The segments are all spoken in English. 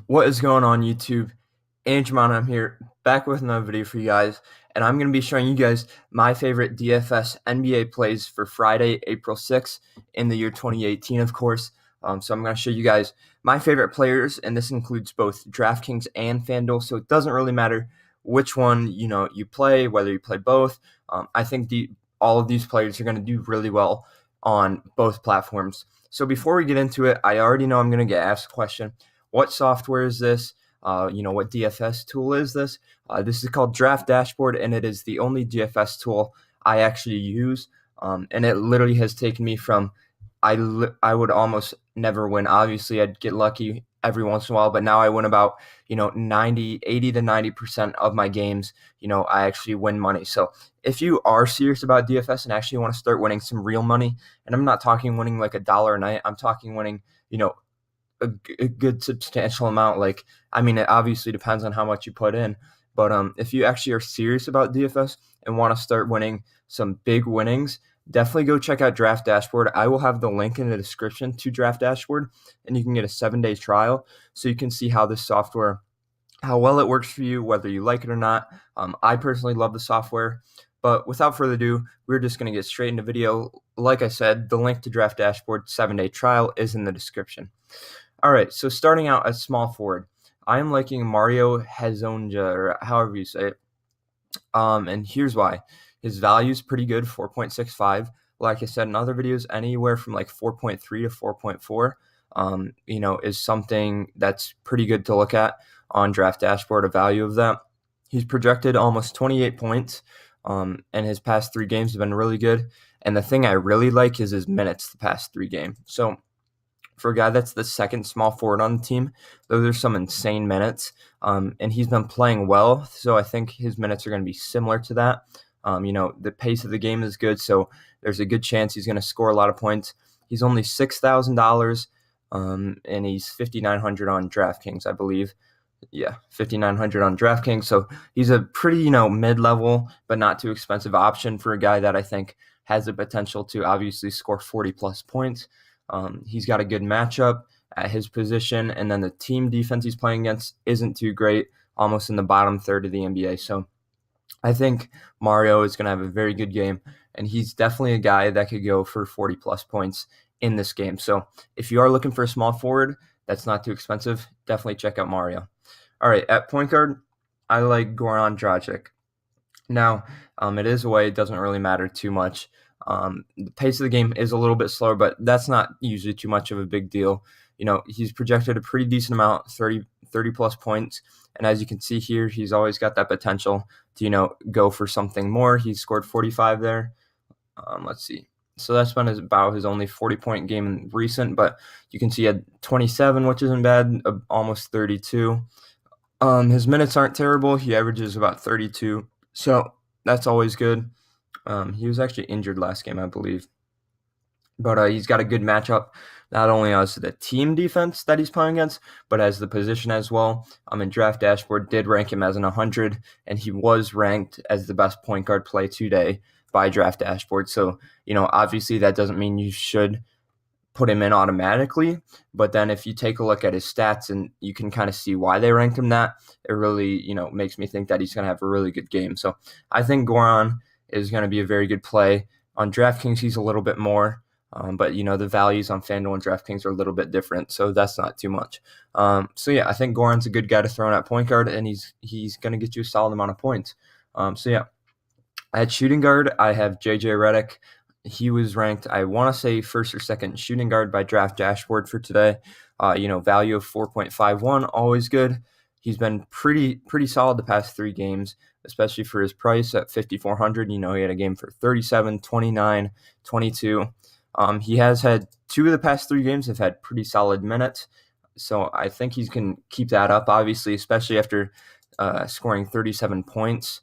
What is going on YouTube? Andrew, I'm here back with another video for you guys, and I'm going to be showing you guys my favorite DFS NBA plays for Friday, April 6th in the year 2018, of course. So I'm going to show you guys my favorite players, and this includes both Draftkings and FanDuel, so it doesn't really matter which one you play, whether you play both. I think all of these players are going to do really well on both platforms. So before we get into it, I already know I'm going to get asked a question. What software is this? What DFS tool is this? This is called Draft Dashboard, and it is the only DFS tool I actually use. And it literally has taken me from I would almost never win. Obviously, I'd get lucky every once in a while, but now I win about 80 to 90% of my games. I actually win money. So if you are serious about DFS and actually want to start winning some real money, and I'm not talking winning like $1 a night, I'm talking winning a good substantial amount. It obviously depends on how much you put in, but if you actually are serious about DFS and want to start winning some big winnings, definitely go check out Draft Dashboard. I will have the link in the description to Draft Dashboard, and you can get a 7-day trial so you can see how this software, how well it works for you, whether you like it or not. I personally love the software. But without further ado, we're just going to get straight into video. Like I said, the link to Draft Dashboard 7-day trial is in the description. All right, so starting out at small forward, I am liking Mario Hezonja, or however you say it. And here's why. His value is pretty good, 4.65. Like I said in other videos, anywhere from like 4.3 to 4.4, is something that's pretty good to look at on Draft Dashboard, a value of that. He's projected almost 28 points, and his past 3 games have been really good. And the thing I really like is his minutes the past 3 games. So for a guy that's the second small forward on the team, those are some insane minutes, and he's been playing well, so I think his minutes are going to be similar to that. The pace of the game is good, so there's a good chance he's going to score a lot of points. He's only $6,000, and he's 5,900 on DraftKings, I believe. Yeah, 5,900 on DraftKings, so he's a pretty, mid-level but not too expensive option for a guy that I think has the potential to obviously score 40-plus points. He's got a good matchup at his position, and then the team defense he's playing against isn't too great, almost in the bottom third of the NBA. So I think Mario is going to have a very good game, and he's definitely a guy that could go for 40-plus points in this game. So if you are looking for a small forward that's not too expensive, definitely check out Mario. All right, at point guard, I like Goran Dragic. Now, it is away. It doesn't really matter too much. The pace of the game is a little bit slower, but that's not usually too much of a big deal. He's projected a pretty decent amount, 30 plus points. And as you can see here, he's always got that potential to, go for something more. He scored 45 there. Let's see. So that's been about his only 40-point game in recent, but you can see he had 27, which isn't bad, almost 32. His minutes aren't terrible. He averages about 32. So that's always good. He was actually injured last game, I believe. But he's got a good matchup, not only as the team defense that he's playing against, but as the position as well. In Draft Dashboard did rank him as an 100, and he was ranked as the best point guard play today by Draft Dashboard. So, obviously that doesn't mean you should put him in automatically, but then if you take a look at his stats and you can kind of see why they ranked him that, it really, makes me think that he's going to have a really good game. So I think Goran is going to be a very good play. On DraftKings, he's a little bit more, but the values on FanDuel and DraftKings are a little bit different, so that's not too much. So yeah, I think Goran's a good guy to throw in at point guard, and he's going to get you a solid amount of points. So yeah, at shooting guard, I have JJ Redick. He was ranked, I want to say, first or second shooting guard by Draft Dashboard for today. Value of 4.51, always good. He's been pretty solid the past 3 games, especially for his price at 5,400. He had a game for 37, 29, 22. He has had 2 of the past 3 games have had pretty solid minutes, so I think he can keep that up, obviously, especially after scoring 37 points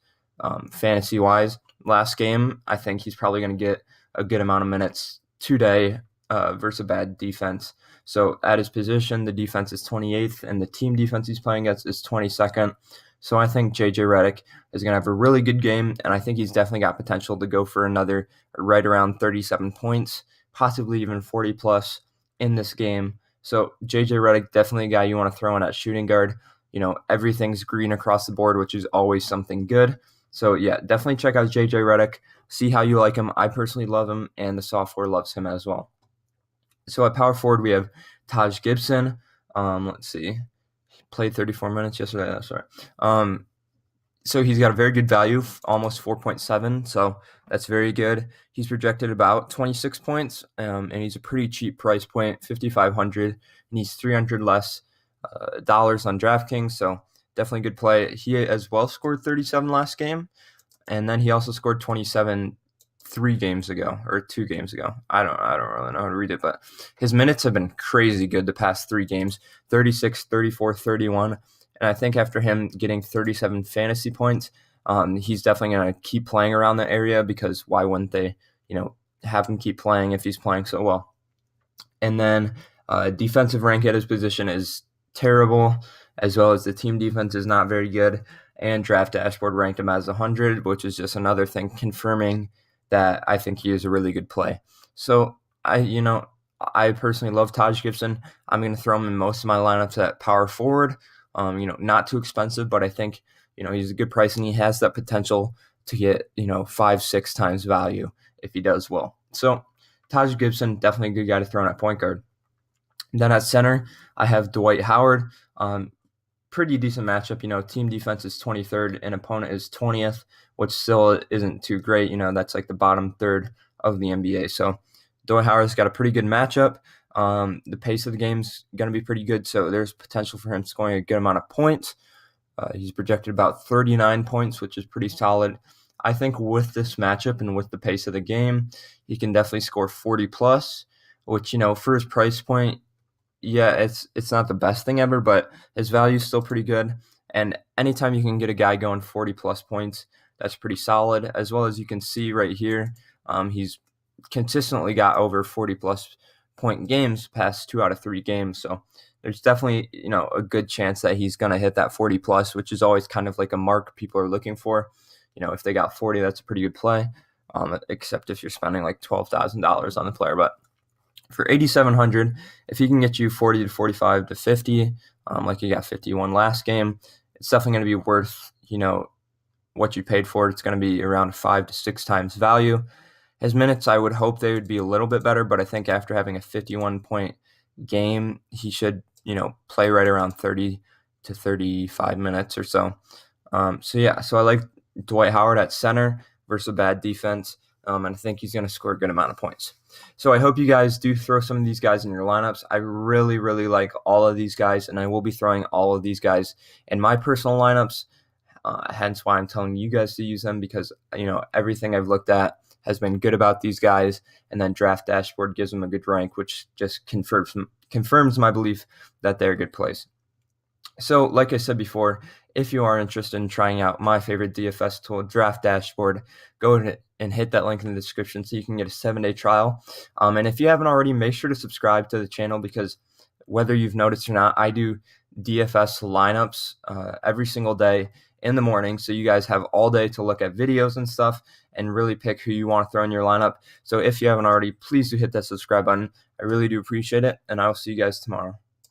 fantasy-wise last game. I think he's probably going to get a good amount of minutes today versus a bad defense. So at his position, the defense is 28th, and the team defense he's playing against is 22nd. So I think JJ Redick is going to have a really good game, and I think he's definitely got potential to go for another right around 37 points, possibly even 40 plus in this game. So JJ Redick, definitely a guy you want to throw in at shooting guard. Everything's green across the board, which is always something good. So yeah, definitely check out JJ Redick. See how you like him. I personally love him, and the software loves him as well. So at power forward, we have Taj Gibson. Let's see, he played 34 minutes yesterday. That's right. So he's got a very good value, almost 4.7. So that's very good. He's projected about 26 points, and he's a pretty cheap price point, 5,500, and he's 300 less dollars on DraftKings. So definitely good play. He as well scored 37 last game, and then he also scored 27 2 games ago. I don't really know how to read it, but his minutes have been crazy good the past 3 games, 36, 34, 31. And I think after him getting 37 fantasy points, he's definitely going to keep playing around the area, because why wouldn't they, have him keep playing if he's playing so well? And then defensive rank at his position is terrible, as well as the team defense is not very good. And Draft Dashboard ranked him as 100, which is just another thing confirming that I think he is a really good play. So I personally love Taj Gibson. I'm going to throw him in most of my lineups at power forward. Not too expensive, but I think he's a good price, and he has that potential to get 5-6 times value if he does well. So Taj Gibson, definitely a good guy to throw in at point guard. Then at center, I have Dwight Howard. Pretty decent matchup. Team defense is 23rd and opponent is 20th, which still isn't too great. That's like the bottom third of the NBA. So Dwight Howard's got a pretty good matchup. The pace of the game's going to be pretty good, so there's potential for him scoring a good amount of points. He's projected about 39 points, which is pretty solid. I think with this matchup and with the pace of the game, he can definitely score 40 plus, which, for his price point, yeah, it's not the best thing ever, but his value is still pretty good. And anytime you can get a guy going 40 plus points, that's pretty solid. As well as you can see right here, he's consistently got over 40 plus point games past 2 out of 3 games. So there's definitely, a good chance that he's going to hit that 40 plus, which is always kind of like a mark people are looking for. If they got 40, that's a pretty good play, except if you're spending like $12,000 on the player. But for 8,700, if he can get you 40 to 45 to 50, like he got 51 last game, it's definitely going to be worth, what you paid for. It's going to be around 5 to 6 times value. His minutes, I would hope they would be a little bit better, but I think after having a 51-point game, he should, play right around 30 to 35 minutes or so. So I like Dwight Howard at center versus a bad defense, and I think he's going to score a good amount of points. So I hope you guys do throw some of these guys in your lineups. I really, really like all of these guys, and I will be throwing all of these guys in my personal lineups, hence why I'm telling you guys to use them, because, everything I've looked at has been good about these guys, and then Draft Dashboard gives them a good rank, which just confirms my belief that they're good plays. So like I said before, if you are interested in trying out my favorite DFS tool, Draft Dashboard, go and hit that link in the description so you can get a 7-day trial. And if you haven't already, make sure to subscribe to the channel, because whether you've noticed or not, I do DFS lineups every single day in the morning, so you guys have all day to look at videos and stuff and really pick who you want to throw in your lineup. So if you haven't already, please do hit that subscribe button. I really do appreciate it, and I will see you guys tomorrow.